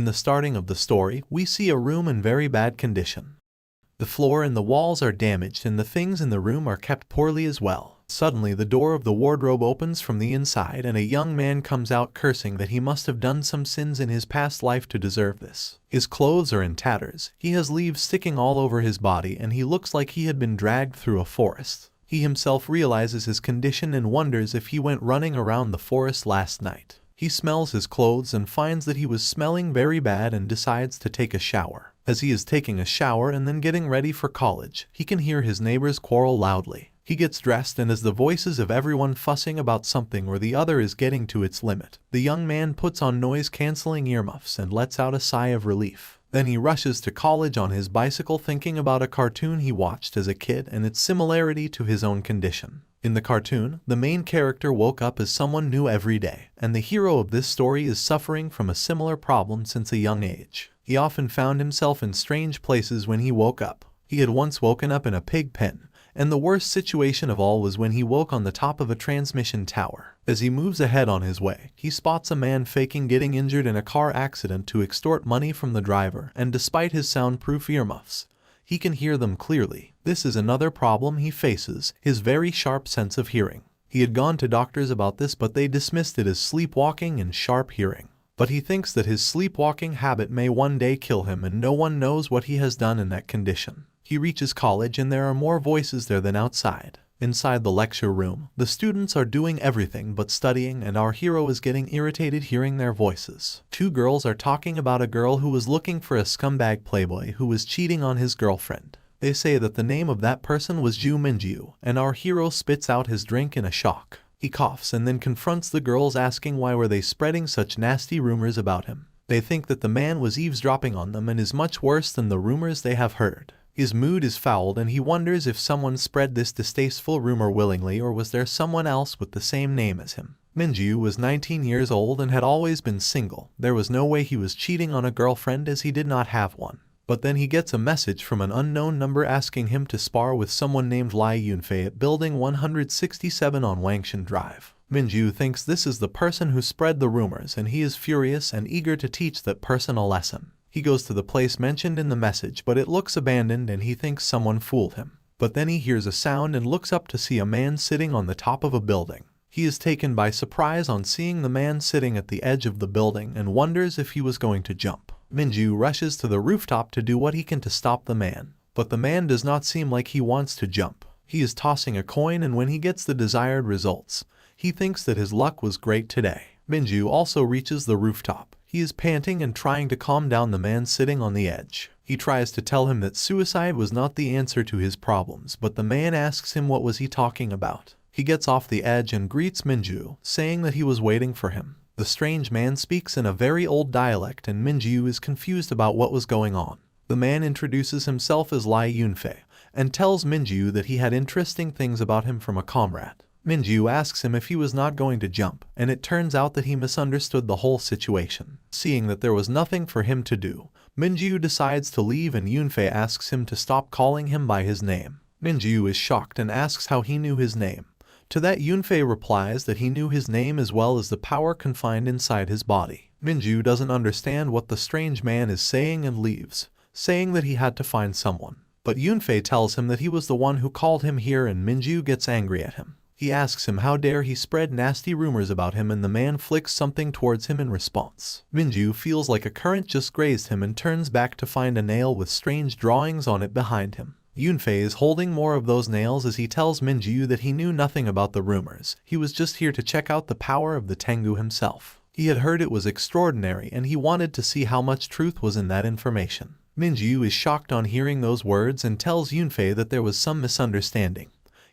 In the starting of the story, we see a room in very bad condition. The floor and the walls are damaged and the things in the room are kept poorly as well. Suddenly the door of the wardrobe opens from the inside and a young man comes out cursing that he must have done some sins in his past life to deserve this. His clothes are in tatters, he has leaves sticking all over his body and he looks like he had been dragged through a forest. He himself realizes his condition and wonders if he went running around the forest last night. He smells his clothes and finds that he was smelling very bad and decides to take a shower. As he is taking a shower and then getting ready for college, he can hear his neighbors quarrel loudly. He gets dressed and as the voices of everyone fussing about something or the other is getting to its limit, the young man puts on noise-canceling earmuffs and lets out a sigh of relief. Then he rushes to college on his bicycle thinking about a cartoon he watched as a kid and its similarity to his own condition. In the cartoon, the main character woke up as someone new every day, and the hero of this story is suffering from a similar problem since a young age. He often found himself in strange places when he woke up. He had once woken up in a pig pen, and the worst situation of all was when he woke on the top of a transmission tower. As he moves ahead on his way, he spots a man faking getting injured in a car accident to extort money from the driver, and despite his soundproof earmuffs, he can hear them clearly. This is another problem he faces, his very sharp sense of hearing. He had gone to doctors about this but they dismissed it as sleepwalking and sharp hearing. But he thinks that his sleepwalking habit may one day kill him and no one knows what he has done in that condition. He reaches college and there are more voices there than outside. Inside the lecture room, the students are doing everything but studying and our hero is getting irritated hearing their voices. Two girls are talking about a girl who was looking for a scumbag playboy who was cheating on his girlfriend. They say that the name of that person was Ju Minju, and our hero spits out his drink in a shock. He coughs and then confronts the girls asking why were they spreading such nasty rumors about him. They think that the man was eavesdropping on them and is much worse than the rumors they have heard. His mood is fouled and he wonders if someone spread this distasteful rumor willingly or was there someone else with the same name as him. Minju was 19 years old and had always been single. There was no way he was cheating on a girlfriend as he did not have one. But then he gets a message from an unknown number asking him to spar with someone named Lai Yunfei at building 167 on Wangshan Drive. Minju thinks this is the person who spread the rumors and he is furious and eager to teach that person a lesson. He goes to the place mentioned in the message but it looks abandoned and he thinks someone fooled him. But then he hears a sound and looks up to see a man sitting on the top of a building. He is taken by surprise on seeing the man sitting at the edge of the building and wonders if he was going to jump. Minju rushes to the rooftop to do what he can to stop the man, but the man does not seem like he wants to jump. He is tossing a coin and when he gets the desired results, he thinks that his luck was great today. Minju also reaches the rooftop. He is panting and trying to calm down the man sitting on the edge. He tries to tell him that suicide was not the answer to his problems, but the man asks him what was he talking about. He gets off the edge and greets Minju, saying that he was waiting for him. The strange man speaks in a very old dialect and Minju is confused about what was going on. The man introduces himself as Lai Yunfei and tells Minju that he had interesting things about him from a comrade. Minju asks him if he was not going to jump, and it turns out that he misunderstood the whole situation. Seeing that there was nothing for him to do, Minju decides to leave and Yunfei asks him to stop calling him by his name. Minju is shocked and asks how he knew his name. To that Yunfei replies that he knew his name as well as the power confined inside his body. Minju doesn't understand what the strange man is saying and leaves, saying that he had to find someone. But Yunfei tells him that he was the one who called him here and Minju gets angry at him. He asks him how dare he spread nasty rumors about him and the man flicks something towards him in response. Minju feels like a current just grazed him and turns back to find a nail with strange drawings on it behind him. Yunfei is holding more of those nails as he tells Minju that he knew nothing about the rumors. He was just here to check out the power of the Tengu himself. He had heard it was extraordinary and he wanted to see how much truth was in that information. Minju is shocked on hearing those words and tells Yunfei that there was some misunderstanding.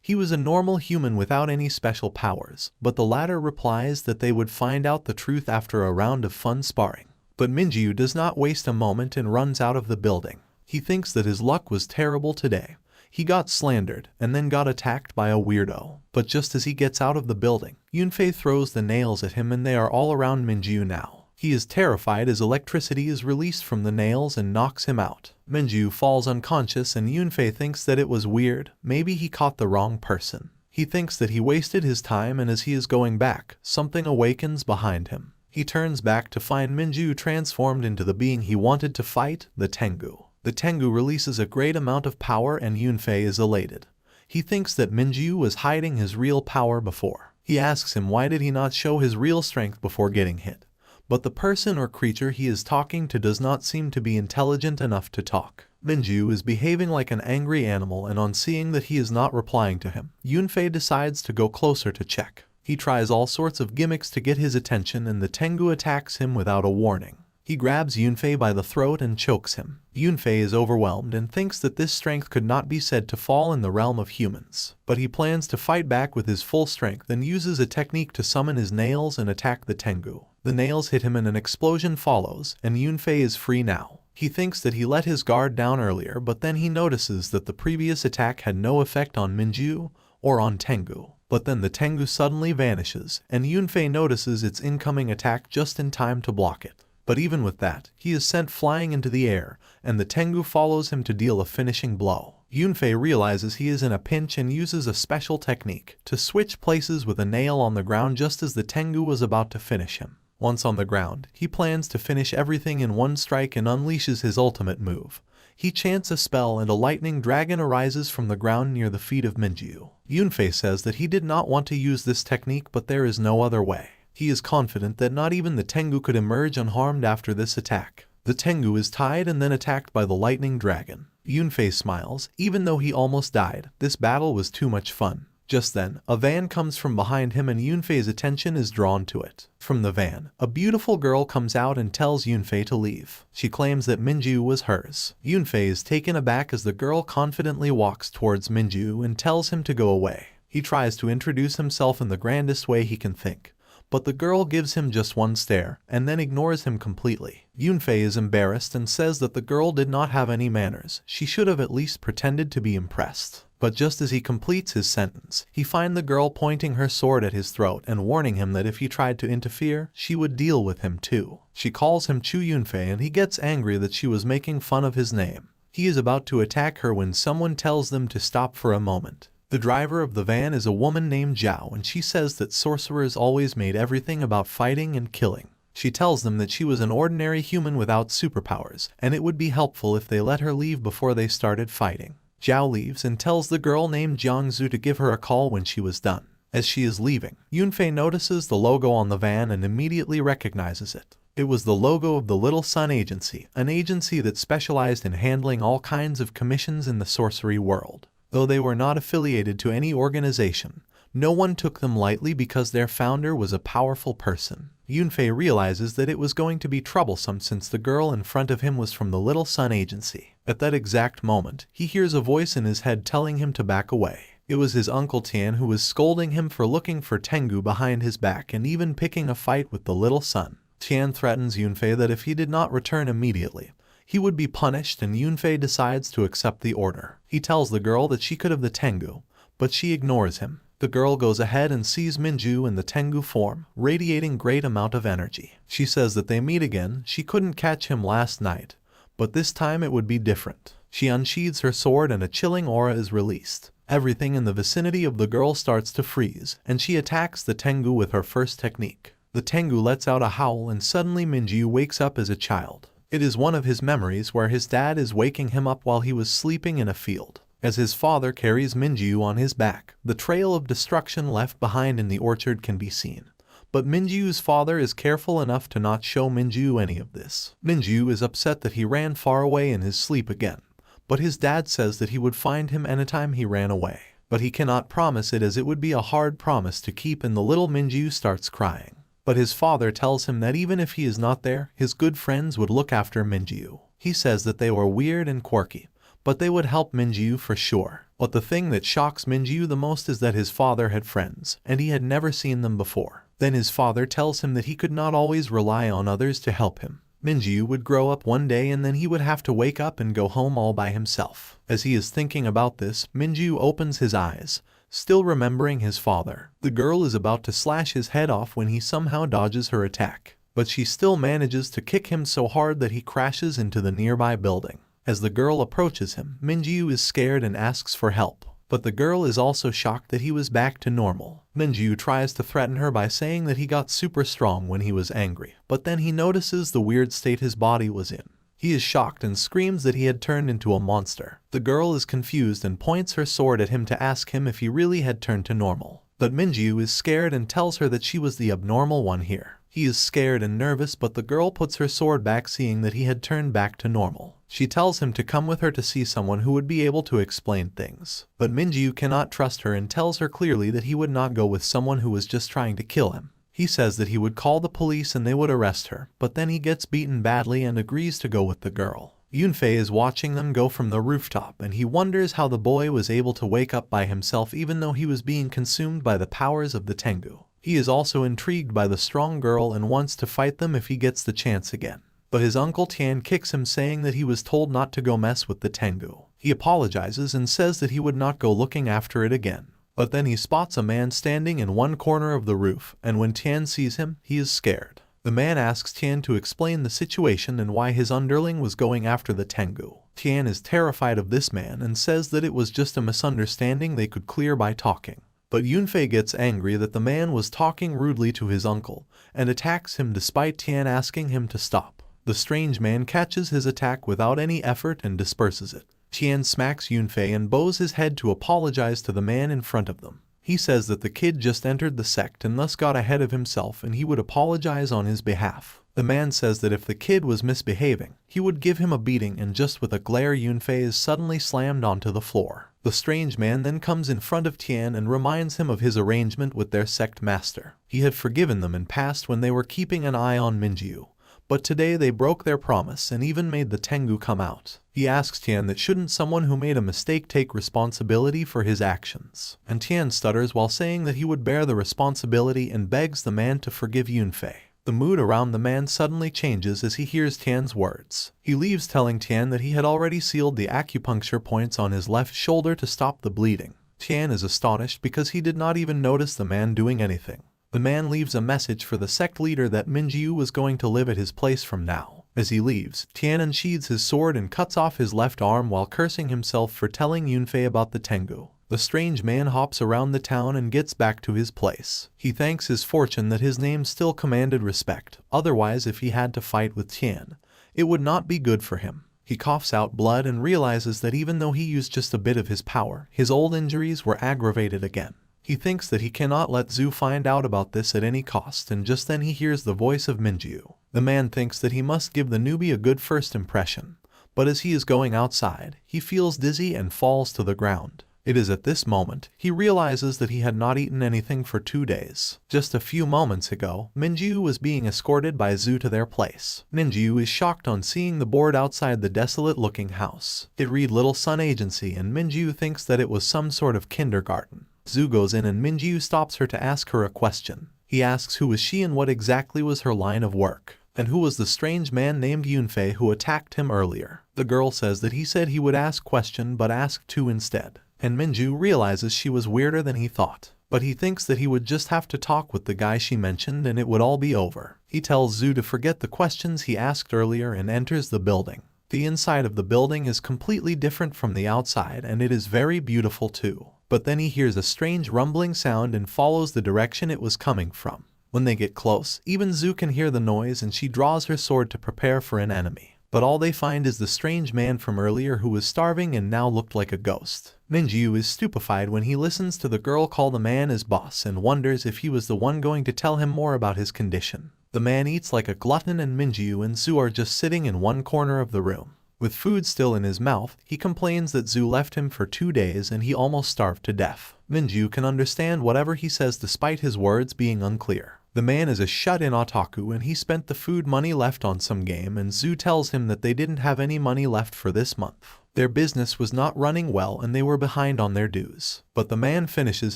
He was a normal human without any special powers, but the latter replies that they would find out the truth after a round of fun sparring. But Minju does not waste a moment and runs out of the building. He thinks that his luck was terrible today. He got slandered and then got attacked by a weirdo. But just as he gets out of the building, Yunfei throws the nails at him and they are all around Minju now. He is terrified as electricity is released from the nails and knocks him out. Minju falls unconscious and Yunfei thinks that it was weird, maybe he caught the wrong person. He thinks that he wasted his time and as he is going back, something awakens behind him. He turns back to find Minju transformed into the being he wanted to fight, the Tengu. The Tengu releases a great amount of power and Yunfei is elated. He thinks that Minju was hiding his real power before. He asks him why did he not show his real strength before getting hit. But the person or creature he is talking to does not seem to be intelligent enough to talk. Minju is behaving like an angry animal, and on seeing that he is not replying to him, Yunfei decides to go closer to check. He tries all sorts of gimmicks to get his attention and the Tengu attacks him without a warning. He grabs Yunfei by the throat and chokes him. Yunfei is overwhelmed and thinks that this strength could not be said to fall in the realm of humans. But he plans to fight back with his full strength and uses a technique to summon his nails and attack the Tengu. The nails hit him and an explosion follows, and Yunfei is free now. He thinks that he let his guard down earlier, but then he notices that the previous attack had no effect on Minju or on Tengu. But then the Tengu suddenly vanishes, and Yunfei notices its incoming attack just in time to block it. But even with that, he is sent flying into the air, and the Tengu follows him to deal a finishing blow. Yunfei realizes he is in a pinch and uses a special technique to switch places with a nail on the ground just as the Tengu was about to finish him. Once on the ground, he plans to finish everything in one strike and unleashes his ultimate move. He chants a spell and a lightning dragon arises from the ground near the feet of Minju. Yunfei says that he did not want to use this technique, but there is no other way. He is confident that not even the Tengu could emerge unharmed after this attack. The Tengu is tied and then attacked by the lightning dragon. Yunfei smiles, even though he almost died. This battle was too much fun. Just then, a van comes from behind him and Yunfei's attention is drawn to it. From the van, a beautiful girl comes out and tells Yunfei to leave. She claims that Minju was hers. Yunfei is taken aback as the girl confidently walks towards Minju and tells him to go away. He tries to introduce himself in the grandest way he can think. But the girl gives him just one stare, and then ignores him completely. Yunfei is embarrassed and says that the girl did not have any manners. She should have at least pretended to be impressed. But just as he completes his sentence, he finds the girl pointing her sword at his throat and warning him that if he tried to interfere, she would deal with him too. She calls him Chu Yunfei and he gets angry that she was making fun of his name. He is about to attack her when someone tells them to stop for a moment. The driver of the van is a woman named Zhao, and she says that sorcerers always made everything about fighting and killing. She tells them that she was an ordinary human without superpowers, and it would be helpful if they let her leave before they started fighting. Zhao leaves and tells the girl named Jiangzu to give her a call when she was done. As she is leaving, Yunfei notices the logo on the van and immediately recognizes it. It was the logo of the Little Sun Agency, an agency that specialized in handling all kinds of commissions in the sorcery world. Though they were not affiliated to any organization, no one took them lightly because their founder was a powerful person. Yunfei realizes that it was going to be troublesome since the girl in front of him was from the Little Sun Agency. At that exact moment, he hears a voice in his head telling him to back away. It was his uncle Tian who was scolding him for looking for Tengu behind his back and even picking a fight with the Little Sun. Tian threatens Yunfei that if he did not return immediately, he would be punished, and Yunfei decides to accept the order. He tells the girl that she could have the Tengu, but she ignores him. The girl goes ahead and sees Minju in the Tengu form, radiating great amount of energy. She says that they meet again. She couldn't catch him last night, but this time it would be different. She unsheathes her sword and a chilling aura is released. Everything in the vicinity of the girl starts to freeze, and she attacks the Tengu with her first technique. The Tengu lets out a howl and suddenly Minju wakes up as a child. It is one of his memories where his dad is waking him up while he was sleeping in a field. As his father carries Minju on his back, the trail of destruction left behind in the orchard can be seen. But Minju's father is careful enough to not show Minju any of this. Minju is upset that he ran far away in his sleep again, but his dad says that he would find him anytime he ran away. But he cannot promise it as it would be a hard promise to keep, and the little Minju starts crying. But his father tells him that even if he is not there, his good friends would look after Minju. He says that they were weird and quirky, but they would help Minju for sure. But the thing that shocks Minju the most is that his father had friends, and he had never seen them before. Then his father tells him that he could not always rely on others to help him. Minju would grow up one day and then he would have to wake up and go home all by himself. As he is thinking about this, Minju opens his eyes, still remembering his father. The girl is about to slash his head off when he somehow dodges her attack, but she still manages to kick him so hard that he crashes into the nearby building. As the girl approaches him, Minju is scared and asks for help. But the girl is also shocked that he was back to normal. Minju tries to threaten her by saying that he got super strong when he was angry, but then he notices the weird state his body was in. He is shocked and screams that he had turned into a monster. The girl is confused and points her sword at him to ask him if he really had turned to normal. But Minju is scared and tells her that she was the abnormal one here. He is scared and nervous, but the girl puts her sword back, seeing that he had turned back to normal. She tells him to come with her to see someone who would be able to explain things. But Minju cannot trust her and tells her clearly that he would not go with someone who was just trying to kill him. He says that he would call the police and they would arrest her, but then he gets beaten badly and agrees to go with the girl. Yunfei is watching them go from the rooftop, and he wonders how the boy was able to wake up by himself even though he was being consumed by the powers of the Tengu. He is also intrigued by the strong girl and wants to fight them if he gets the chance again. But his uncle Tian kicks him, saying that he was told not to go mess with the Tengu. He apologizes and says that he would not go looking after it again. But then he spots a man standing in one corner of the roof, and when Tian sees him, he is scared. The man asks Tian to explain the situation and why his underling was going after the Tengu. Tian is terrified of this man and says that it was just a misunderstanding they could clear by talking. But Yunfei gets angry that the man was talking rudely to his uncle and attacks him despite Tian asking him to stop. The strange man catches his attack without any effort and disperses it. Tian smacks Yunfei and bows his head to apologize to the man in front of them. He says that the kid just entered the sect and thus got ahead of himself and he would apologize on his behalf. The man says that if the kid was misbehaving, he would give him a beating, and just with a glare Yunfei is suddenly slammed onto the floor. The strange man then comes in front of Tian and reminds him of his arrangement with their sect master. He had forgiven them in past when they were keeping an eye on Minju. But today they broke their promise and even made the Tengu come out. He asks Tian that shouldn't someone who made a mistake take responsibility for his actions. And Tian stutters while saying that he would bear the responsibility and begs the man to forgive Yunfei. The mood around the man suddenly changes as he hears Tian's words. He leaves, telling Tian that he had already sealed the acupuncture points on his left shoulder to stop the bleeding. Tian is astonished because he did not even notice the man doing anything. The man leaves a message for the sect leader that Minju was going to live at his place from now. As he leaves, Tian unsheathes his sword and cuts off his left arm while cursing himself for telling Yunfei about the Tengu. The strange man hops around the town and gets back to his place. He thanks his fortune that his name still commanded respect, otherwise if he had to fight with Tian, it would not be good for him. He coughs out blood and realizes that even though he used just a bit of his power, his old injuries were aggravated again. He thinks that he cannot let Zhu find out about this at any cost, and just then he hears the voice of Minju. The man thinks that he must give the newbie a good first impression, but as he is going outside, he feels dizzy and falls to the ground. It is at this moment he realizes that he had not eaten anything for 2 days. Just a few moments ago, Minju was being escorted by Zhu to their place. Minju is shocked on seeing the board outside the desolate-looking house. It read Little Sun Agency, and Minju thinks that it was some sort of kindergarten. Zhu goes in and Minju stops her to ask her a question. He asks who was she and what exactly was her line of work, and who was the strange man named Yunfei who attacked him earlier. The girl says that he said he would ask question but asked two instead. And Minju realizes she was weirder than he thought. But he thinks that he would just have to talk with the guy she mentioned and it would all be over. He tells Zhu to forget the questions he asked earlier and enters the building. The inside of the building is completely different from the outside, and it is very beautiful too. But then he hears a strange rumbling sound and follows the direction it was coming from. When they get close, even Zhu can hear the noise and she draws her sword to prepare for an enemy. But all they find is the strange man from earlier who was starving and now looked like a ghost. Minju is stupefied when he listens to the girl call the man his boss and wonders if he was the one going to tell him more about his condition. The man eats like a glutton and Minju and Zhu are just sitting in one corner of the room. With food still in his mouth, he complains that Zhu left him for 2 days and he almost starved to death. Minju can understand whatever he says despite his words being unclear. The man is a shut-in otaku and he spent the food money left on some game, and Zhu tells him that they didn't have any money left for this month. Their business was not running well and they were behind on their dues. But the man finishes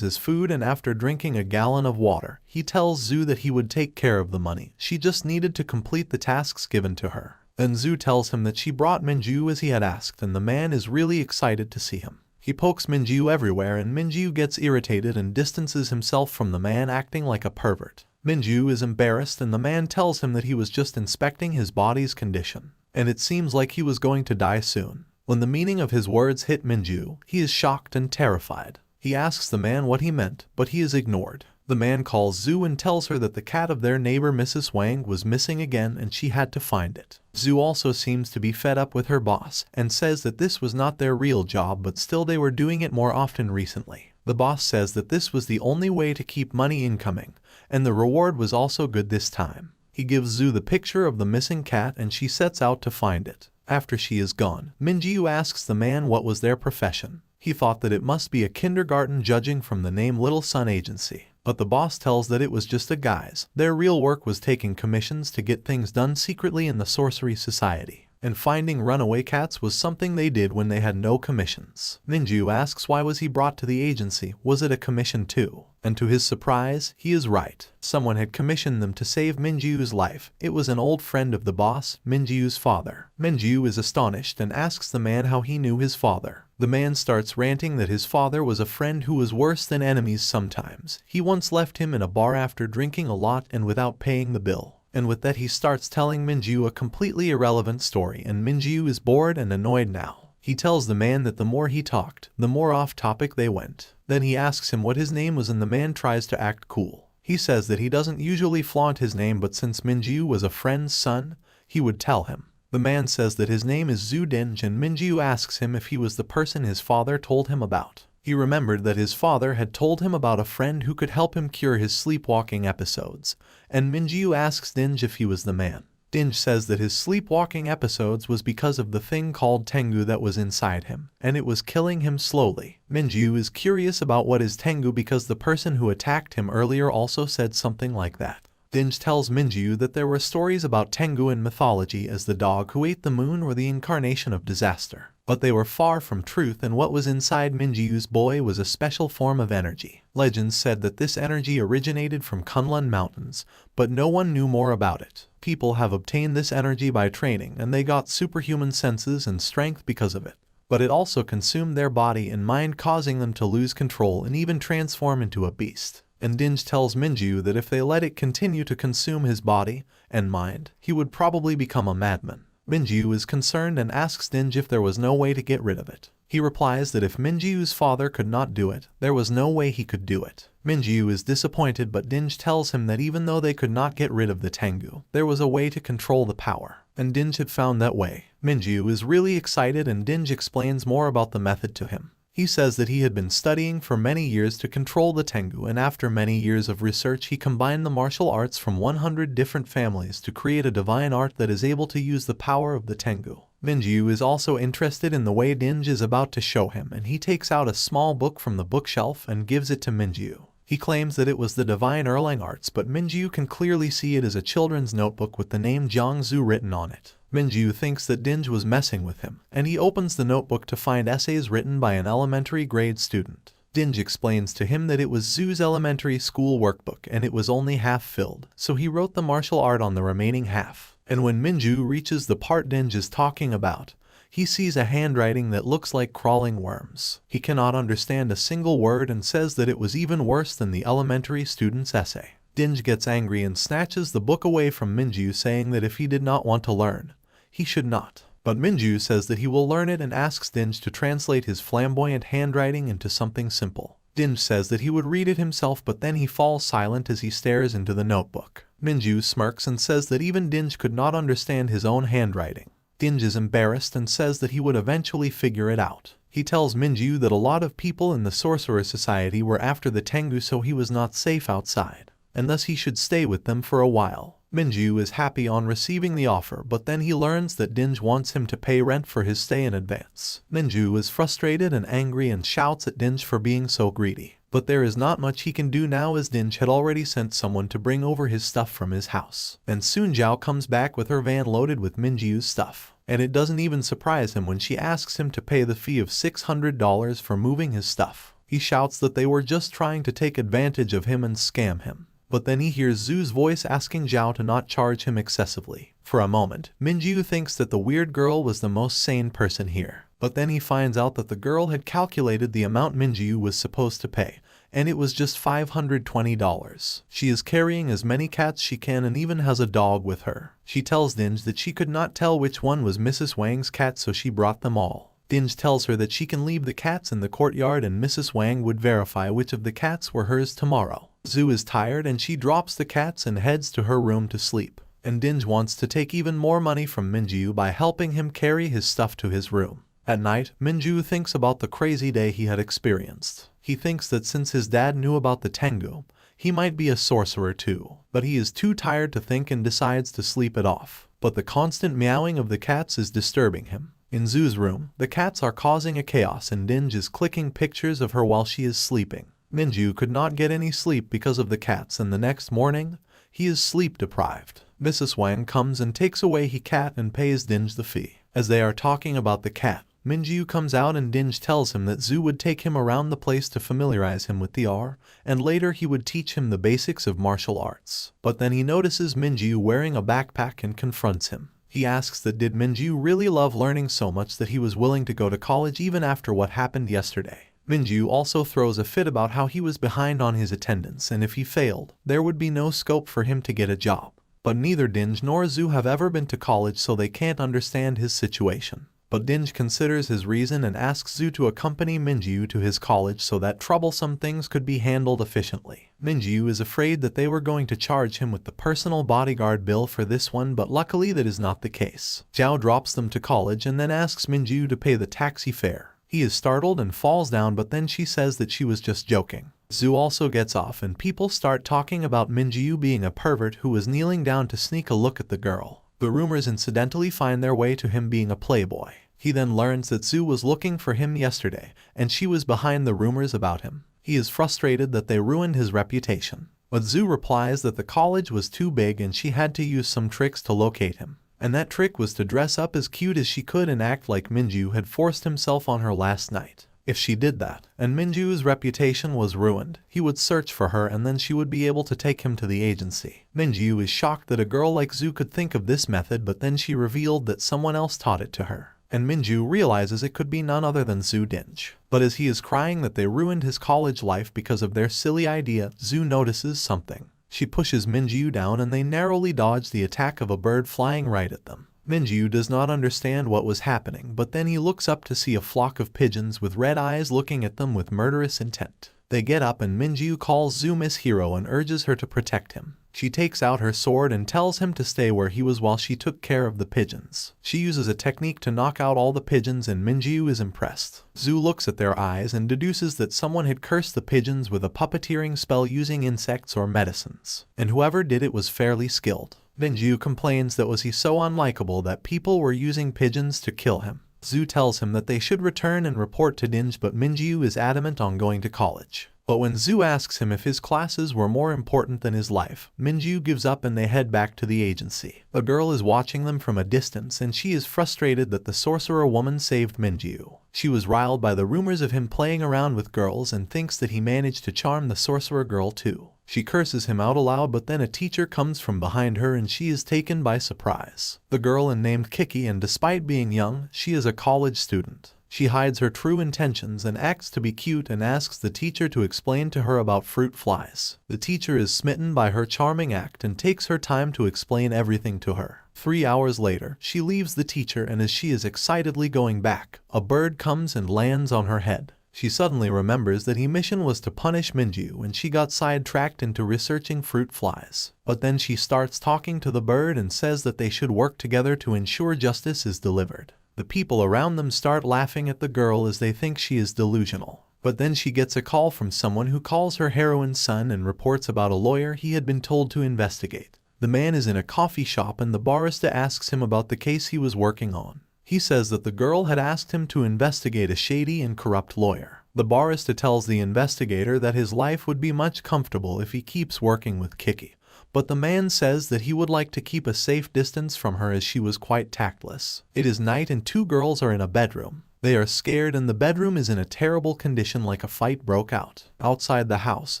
his food and after drinking a gallon of water, he tells Zhu that he would take care of the money. She just needed to complete the tasks given to her. Then Zhu tells him that she brought Minju as he had asked, and the man is really excited to see him. He pokes Minju everywhere and Minju gets irritated and distances himself from the man, acting like a pervert. Minju is embarrassed and the man tells him that he was just inspecting his body's condition, and it seems like he was going to die soon. When the meaning of his words hit Minju, he is shocked and terrified. He asks the man what he meant, but he is ignored. The man calls Zhu and tells her that the cat of their neighbor Mrs. Wang was missing again and she had to find it. Zhu also seems to be fed up with her boss and says that this was not their real job, but still they were doing it more often recently. The boss says that this was the only way to keep money incoming, and the reward was also good this time. He gives Zhu the picture of the missing cat and she sets out to find it. After she is gone, Minju asks the man what was their profession. He thought that it must be a kindergarten, judging from the name Little Sun Agency. But the boss tells that it was just a guise. Their real work was taking commissions to get things done secretly in the Sorcery Society. And finding runaway cats was something they did when they had no commissions. Minju asks why was he brought to the agency, was it a commission too? And to his surprise, he is right. Someone had commissioned them to save Minju's life. It was an old friend of the boss, Minju's father. Minju is astonished and asks the man how he knew his father. The man starts ranting that his father was a friend who was worse than enemies sometimes. He once left him in a bar after drinking a lot and without paying the bill. And with that he starts telling Minju a completely irrelevant story, and Minju is bored and annoyed now. He tells the man that the more he talked, the more off topic they went. Then he asks him what his name was and the man tries to act cool. He says that he doesn't usually flaunt his name, but since Minju was a friend's son, he would tell him. The man says that his name is Zhu Dinge, and Minju asks him if he was the person his father told him about. He remembered that his father had told him about a friend who could help him cure his sleepwalking episodes, and Minju asks Dinge if he was the man. Dinge says that his sleepwalking episodes was because of the thing called Tengu that was inside him, and it was killing him slowly. Minju is curious about what is Tengu because the person who attacked him earlier also said something like that. Dinge tells Minju that there were stories about Tengu in mythology as the dog who ate the moon or the incarnation of disaster. But they were far from truth, and what was inside Minju's boy was a special form of energy. Legends said that this energy originated from Kunlun Mountains, but no one knew more about it. People have obtained this energy by training, and they got superhuman senses and strength because of it. But it also consumed their body and mind, causing them to lose control and even transform into a beast. And Dinge tells Minju that if they let it continue to consume his body and mind, he would probably become a madman. Minju is concerned and asks Dinge if there was no way to get rid of it. He replies that if Minju's father could not do it, there was no way he could do it. Minju is disappointed, but Dinge tells him that even though they could not get rid of the Tengu, there was a way to control the power, and Dinge had found that way. Minju is really excited, and Dinge explains more about the method to him. He says that he had been studying for many years to control the Tengu, and after many years of research he combined the martial arts from 100 different families to create a divine art that is able to use the power of the Tengu. Minju is also interested in the way Dinge is about to show him, and he takes out a small book from the bookshelf and gives it to Minju. He claims that it was the divine Erlang arts, but Minju can clearly see it as a children's notebook with the name Jiangzu written on it. Minju thinks that Dinge was messing with him, and he opens the notebook to find essays written by an elementary grade student. Dinge explains to him that it was Zhu's elementary school workbook and it was only half filled, so he wrote the martial art on the remaining half. And when Minju reaches the part Dinge is talking about, he sees a handwriting that looks like crawling worms. He cannot understand a single word and says that it was even worse than the elementary student's essay. Dinge gets angry and snatches the book away from Minju, saying that if he did not want to learn, he should not. But Minju says that he will learn it and asks Dinge to translate his flamboyant handwriting into something simple. Dinge says that he would read it himself, but then he falls silent as he stares into the notebook. Minju smirks and says that even Dinge could not understand his own handwriting. Dinge is embarrassed and says that he would eventually figure it out. He tells Minju that a lot of people in the Sorcerer Society were after the Tengu, so he was not safe outside, and thus he should stay with them for a while. Minju is happy on receiving the offer, but then he learns that Dinge wants him to pay rent for his stay in advance. Minju is frustrated and angry and shouts at Dinge for being so greedy. But there is not much he can do now, as Dinge had already sent someone to bring over his stuff from his house. And soon Zhao comes back with her van loaded with Minju's stuff. And it doesn't even surprise him when she asks him to pay the fee of $600 for moving his stuff. He shouts that they were just trying to take advantage of him and scam him. But then he hears Zhu's voice asking Zhao to not charge him excessively. For a moment, Minju thinks that the weird girl was the most sane person here. But then he finds out that the girl had calculated the amount Minju was supposed to pay, and it was just $520. She is carrying as many cats she can and even has a dog with her. She tells Dinge that she could not tell which one was Mrs. Wang's cat, so she brought them all. Dinge tells her that she can leave the cats in the courtyard and Mrs. Wang would verify which of the cats were hers tomorrow. Zhu is tired and she drops the cats and heads to her room to sleep. And Dinge wants to take even more money from Minju by helping him carry his stuff to his room. At night, Minju thinks about the crazy day he had experienced. He thinks that since his dad knew about the Tengu, he might be a sorcerer too. But he is too tired to think and decides to sleep it off. But the constant meowing of the cats is disturbing him. In Zhu's room, the cats are causing a chaos and Dinge is clicking pictures of her while she is sleeping. Minju could not get any sleep because of the cats, and the next morning, he is sleep deprived. Mrs. Wang comes and takes away his cat and pays Dinge the fee. As they are talking about the cat, Minju comes out and Dinge tells him that Zhu would take him around the place to familiarize him with the art, and later he would teach him the basics of martial arts. But then he notices Minju wearing a backpack and confronts him. He asks that did Minju really love learning so much that he was willing to go to college even after what happened yesterday. Minju also throws a fit about how he was behind on his attendance and if he failed, there would be no scope for him to get a job. But neither Dinge nor Zhu have ever been to college, so they can't understand his situation. But Dinge considers his reason and asks Zhu to accompany Minju to his college so that troublesome things could be handled efficiently. Minju is afraid that they were going to charge him with the personal bodyguard bill for this one, but luckily that is not the case. Zhao drops them to college and then asks Minju to pay the taxi fare. He is startled and falls down, but then she says that she was just joking. Zhu also gets off and people start talking about Minju being a pervert who was kneeling down to sneak a look at the girl. The rumors incidentally find their way to him being a playboy. He then learns that Zhu was looking for him yesterday and she was behind the rumors about him. He is frustrated that they ruined his reputation. But Zhu replies that the college was too big and she had to use some tricks to locate him. And that trick was to dress up as cute as she could and act like Minju had forced himself on her last night. If she did that, and Minju's reputation was ruined, he would search for her and then she would be able to take him to the agency. Minju is shocked that a girl like Zhu could think of this method, but then she revealed that someone else taught it to her. And Minju realizes it could be none other than Zhu Dinge. But as he is crying that they ruined his college life because of their silly idea, Zhu notices something. She pushes Minju down and they narrowly dodge the attack of a bird flying right at them. Minju does not understand what was happening, but then he looks up to see a flock of pigeons with red eyes looking at them with murderous intent. They get up and Minju calls Zhu Miss Hero and urges her to protect him. She takes out her sword and tells him to stay where he was while she took care of the pigeons. She uses a technique to knock out all the pigeons and Minju is impressed. Zhu looks at their eyes and deduces that someone had cursed the pigeons with a puppeteering spell using insects or medicines. And whoever did it was fairly skilled. Minju complains that was he so unlikable that people were using pigeons to kill him. Zhu tells him that they should return and report to Dinge, but Minju is adamant on going to college. But when Zhu asks him if his classes were more important than his life, Minju gives up and they head back to the agency. A girl is watching them from a distance and she is frustrated that the sorcerer woman saved Minju. She was riled by the rumors of him playing around with girls and thinks that he managed to charm the sorcerer girl too. She curses him out aloud, but then a teacher comes from behind her and she is taken by surprise. The girl is named Kiki, and despite being young, she is a college student. She hides her true intentions and acts to be cute and asks the teacher to explain to her about fruit flies. The teacher is smitten by her charming act and takes her time to explain everything to her. 3 hours later, she leaves the teacher, and as she is excitedly going back, a bird comes and lands on her head. She suddenly remembers that her mission was to punish Minju and she got sidetracked into researching fruit flies. But then she starts talking to the bird and says that they should work together to ensure justice is delivered. The people around them start laughing at the girl as they think she is delusional. But then she gets a call from someone who calls her heroine's son and reports about a lawyer he had been told to investigate. The man is in a coffee shop and the barista asks him about the case he was working on. He says that the girl had asked him to investigate a shady and corrupt lawyer. The barista tells the investigator that his life would be much comfortable if he keeps working with Kiki. But the man says that he would like to keep a safe distance from her as she was quite tactless. It is night and 2 girls are in a bedroom. They are scared and the bedroom is in a terrible condition, like a fight broke out. Outside the house,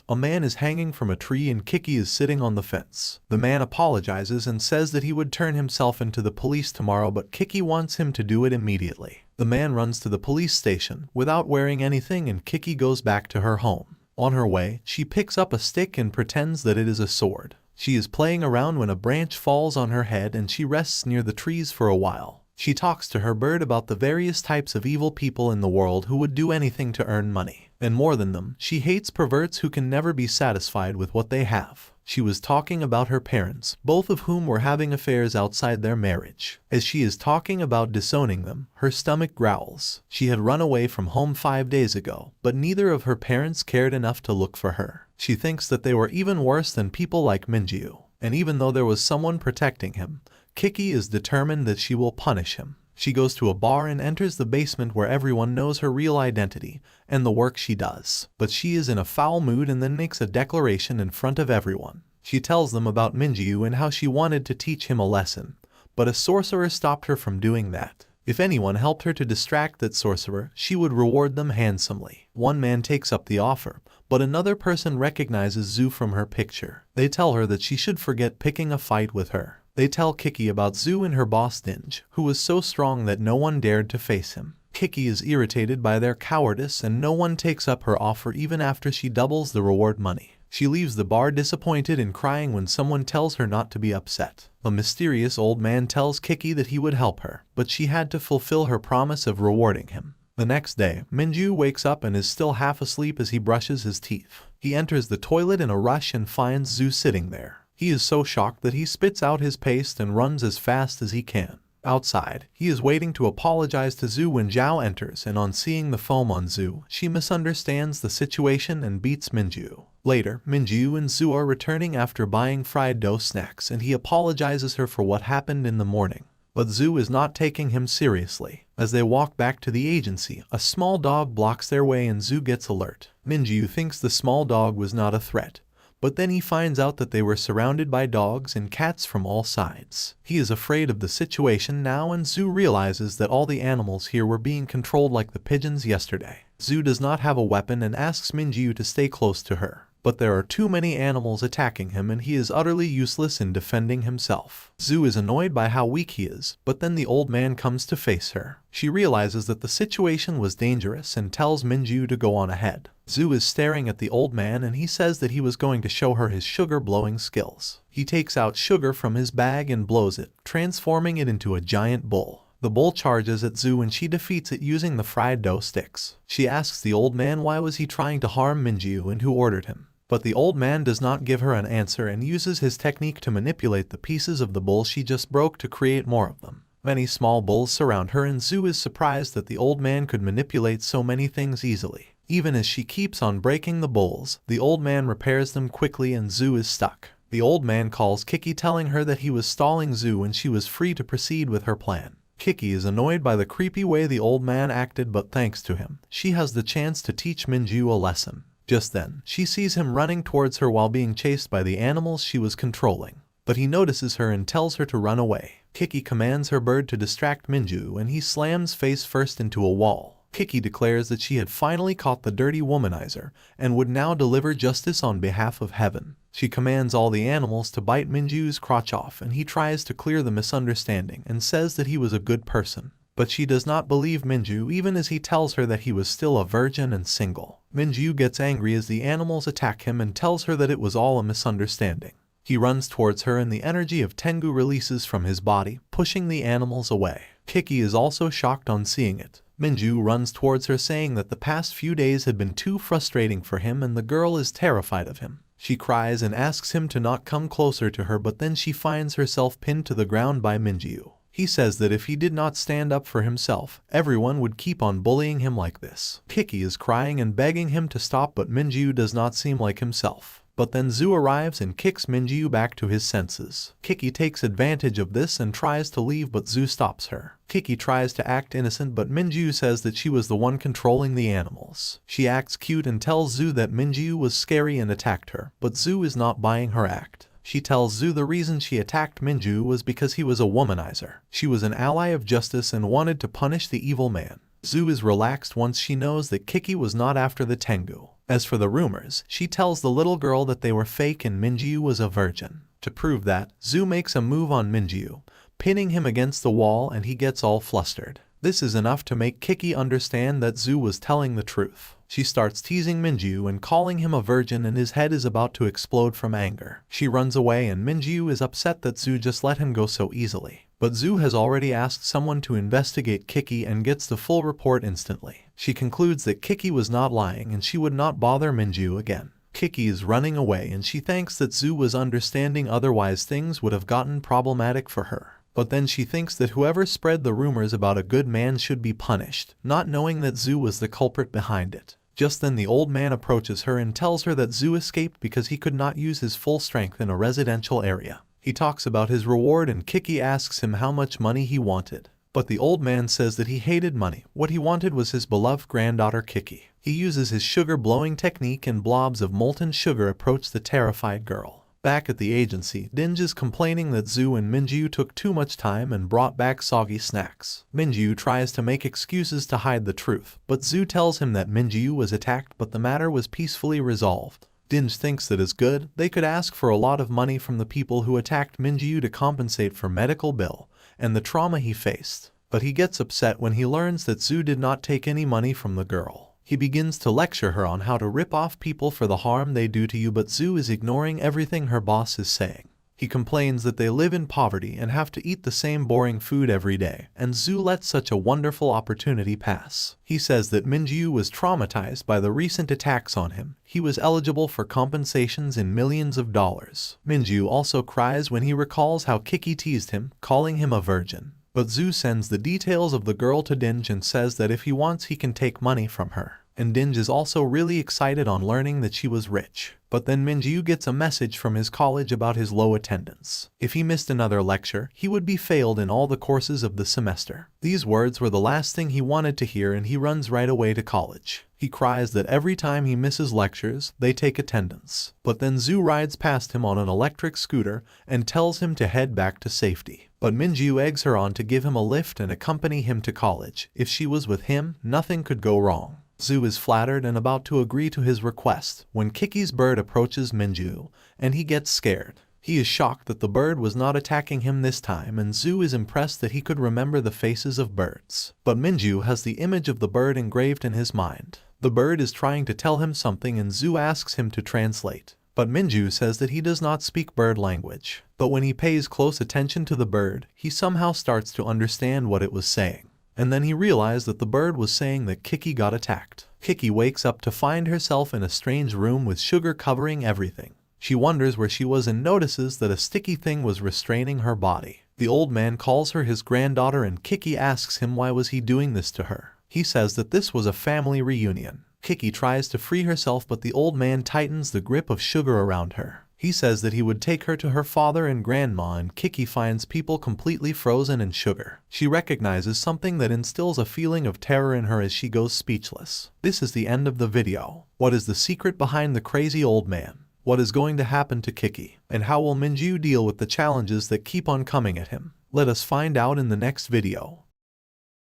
a man is hanging from a tree and Kiki is sitting on the fence. The man apologizes and says that he would turn himself into the police tomorrow, but Kiki wants him to do it immediately. The man runs to the police station without wearing anything and Kiki goes back to her home. On her way, she picks up a stick and pretends that it is a sword. She is playing around when a branch falls on her head and she rests near the trees for a while. She talks to her bird about the various types of evil people in the world who would do anything to earn money. And more than them, she hates perverts who can never be satisfied with what they have. She was talking about her parents, both of whom were having affairs outside their marriage. As she is talking about disowning them, her stomach growls. She had run away from home 5 days ago, but neither of her parents cared enough to look for her. She thinks that they were even worse than people like Minju. And even though there was someone protecting him, Kiki is determined that she will punish him. She goes to a bar and enters the basement where everyone knows her real identity and the work she does. But she is in a foul mood and then makes a declaration in front of everyone. She tells them about Minju and how she wanted to teach him a lesson, but a sorcerer stopped her from doing that. If anyone helped her to distract that sorcerer, she would reward them handsomely. One man takes up the offer, but another person recognizes Zhu from her picture. They tell her that she should forget picking a fight with her. They tell Kiki about Zhu and her boss Dinge, who was so strong that no one dared to face him. Kiki is irritated by their cowardice and no one takes up her offer even after she doubles the reward money. She leaves the bar disappointed and crying when someone tells her not to be upset. A mysterious old man tells Kiki that he would help her, but she had to fulfill her promise of rewarding him. The next day, Minju wakes up and is still half asleep as he brushes his teeth. He enters the toilet in a rush and finds Zhu sitting there. He is so shocked that he spits out his paste and runs as fast as he can. Outside, he is waiting to apologize to Zhu when Zhao enters, and on seeing the foam on Zhu, she misunderstands the situation and beats Minju. Later, Minju and Zhu are returning after buying fried dough snacks and he apologizes her for what happened in the morning. But Zhu is not taking him seriously. As they walk back to the agency, a small dog blocks their way and Zhu gets alert. Minju thinks the small dog was not a threat, but then he finds out that they were surrounded by dogs and cats from all sides. He is afraid of the situation now and Zhu realizes that all the animals here were being controlled like the pigeons yesterday. Zhu does not have a weapon and asks Minju to stay close to her. But there are too many animals attacking him and he is utterly useless in defending himself. Zhu is annoyed by how weak he is, but then the old man comes to face her. She realizes that the situation was dangerous and tells Minju to go on ahead. Zhu is staring at the old man and he says that he was going to show her his sugar-blowing skills. He takes out sugar from his bag and blows it, transforming it into a giant bull. The bull charges at Zhu and she defeats it using the fried dough sticks. She asks the old man why was he trying to harm Minju and who ordered him. But the old man does not give her an answer and uses his technique to manipulate the pieces of the bull she just broke to create more of them. Many small bulls surround her and Zhu is surprised that the old man could manipulate so many things easily. Even as she keeps on breaking the bulls, the old man repairs them quickly and Zhu is stuck. The old man calls Kiki telling her that he was stalling Zhu and she was free to proceed with her plan. Kiki is annoyed by the creepy way the old man acted, but thanks to him, she has the chance to teach Minju a lesson. Just then, she sees him running towards her while being chased by the animals she was controlling. But he notices her and tells her to run away. Kiki commands her bird to distract Minju and he slams face first into a wall. Kiki declares that she had finally caught the dirty womanizer and would now deliver justice on behalf of heaven. She commands all the animals to bite Minju's crotch off and he tries to clear the misunderstanding and says that he was a good person. But she does not believe Minju even as he tells her that he was still a virgin and single. Minju gets angry as the animals attack him and tells her that it was all a misunderstanding. He runs towards her and the energy of Tengu releases from his body, pushing the animals away. Kiki is also shocked on seeing it. Minju runs towards her saying that the past few days had been too frustrating for him and the girl is terrified of him. She cries and asks him to not come closer to her, but then she finds herself pinned to the ground by Minju. He says that if he did not stand up for himself, everyone would keep on bullying him like this. Kiki is crying and begging him to stop, but Minju does not seem like himself. But then Zhu arrives and kicks Minju back to his senses. Kiki takes advantage of this and tries to leave, but Zhu stops her. Kiki tries to act innocent, but Minju says that she was the one controlling the animals. She acts cute and tells Zhu that Minju was scary and attacked her, but Zhu is not buying her act. She tells Zhu the reason she attacked Minju was because he was a womanizer. She was an ally of justice and wanted to punish the evil man. Zhu is relaxed once she knows that Kiki was not after the Tengu. As for the rumors, she tells the little girl that they were fake and Minju was a virgin. To prove that, Zhu makes a move on Minju, pinning him against the wall and he gets all flustered. This is enough to make Kiki understand that Zhu was telling the truth. She starts teasing Minju and calling him a virgin and his head is about to explode from anger. She runs away and Minju is upset that Zhu just let him go so easily. But Zhu has already asked someone to investigate Kiki and gets the full report instantly. She concludes that Kiki was not lying and she would not bother Minju again. Kiki is running away and she thinks that Zhu was understanding, otherwise things would have gotten problematic for her. But then she thinks that whoever spread the rumors about a good man should be punished, not knowing that Zhu was the culprit behind it. Just then the old man approaches her and tells her that Zhu escaped because he could not use his full strength in a residential area. He talks about his reward and Kiki asks him how much money he wanted. But the old man says that he hated money. What he wanted was his beloved granddaughter Kiki. He uses his sugar-blowing technique and blobs of molten sugar approach the terrified girl. Back at the agency, Dinge is complaining that Zhu and Minju took too much time and brought back soggy snacks. Minju tries to make excuses to hide the truth, but Zhu tells him that Minju was attacked but the matter was peacefully resolved. Dinge thinks that is good. They could ask for a lot of money from the people who attacked Minju to compensate for medical bill and the trauma he faced. But he gets upset when he learns that Zhu did not take any money from the girl. He begins to lecture her on how to rip off people for the harm they do to you, but Zhu is ignoring everything her boss is saying. He complains that they live in poverty and have to eat the same boring food every day, and Zhu lets such a wonderful opportunity pass. He says that Minju was traumatized by the recent attacks on him. He was eligible for compensations in millions of dollars. Minju also cries when he recalls how Kiki teased him, calling him a virgin. But Zhu sends the details of the girl to Dinge and says that if he wants he can take money from her. And Dinge is also really excited on learning that she was rich. But then Minju gets a message from his college about his low attendance. If he missed another lecture, he would be failed in all the courses of the semester. These words were the last thing he wanted to hear and he runs right away to college. He cries that every time he misses lectures, they take attendance. But then Zhu rides past him on an electric scooter and tells him to head back to safety. But Minju eggs her on to give him a lift and accompany him to college. If she was with him, nothing could go wrong. Zhu is flattered and about to agree to his request when Kiki's bird approaches Minju, and he gets scared. He is shocked that the bird was not attacking him this time, and Zhu is impressed that he could remember the faces of birds. But Minju has the image of the bird engraved in his mind. The bird is trying to tell him something and Zhu asks him to translate. But Minju says that he does not speak bird language. But when he pays close attention to the bird, he somehow starts to understand what it was saying. And then he realized that the bird was saying that Kiki got attacked. Kiki wakes up to find herself in a strange room with sugar covering everything. She wonders where she was and notices that a sticky thing was restraining her body. The old man calls her his granddaughter and Kiki asks him why was he doing this to her. He says that this was a family reunion. Kiki tries to free herself but the old man tightens the grip of sugar around her. He says that he would take her to her father and grandma and Kiki finds people completely frozen in sugar. She recognizes something that instills a feeling of terror in her as she goes speechless. This is the end of the video. What is the secret behind the crazy old man? What is going to happen to Kiki? And how will Minju deal with the challenges that keep on coming at him? Let us find out in the next video.